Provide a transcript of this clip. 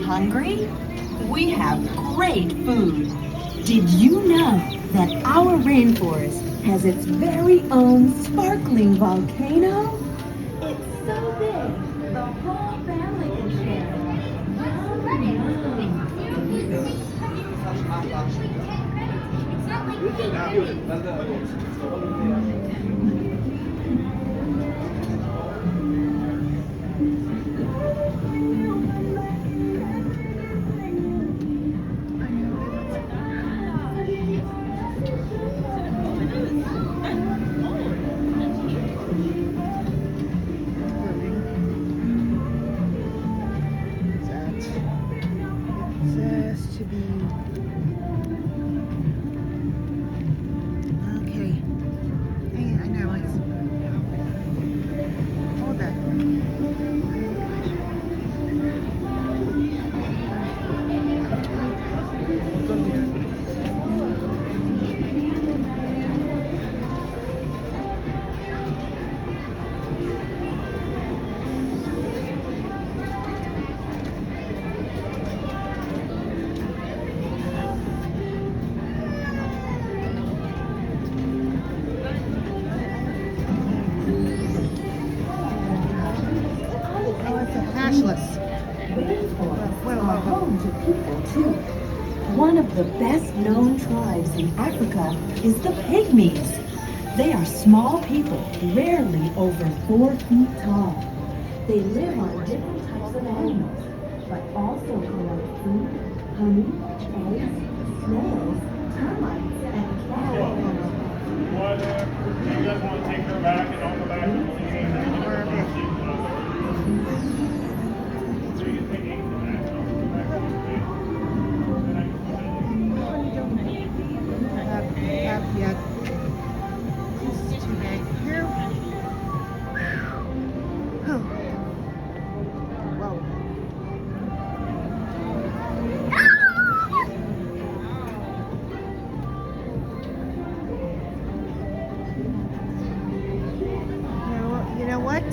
Hungry? We have great food. Did you know that our rainforest has its very own sparkling volcano? It's so big, the whole family can share it. Says to be okay. Hang on, I know it's hold Oh, it's a cashless. Rainforests Whoa, are home to people too. One of the best known tribes in Africa is the Pygmies. They are small people, rarely over 4 feet tall. They live on different types of animals, but also collect food, honey, eggs, snails, termites, and cattle. What, do you guys want to take her back and I'll go back and see? So you can take 8 from that and I'll go back and see. Then I can Have yet. This is too big. Here. Oh. Whoa. You know what?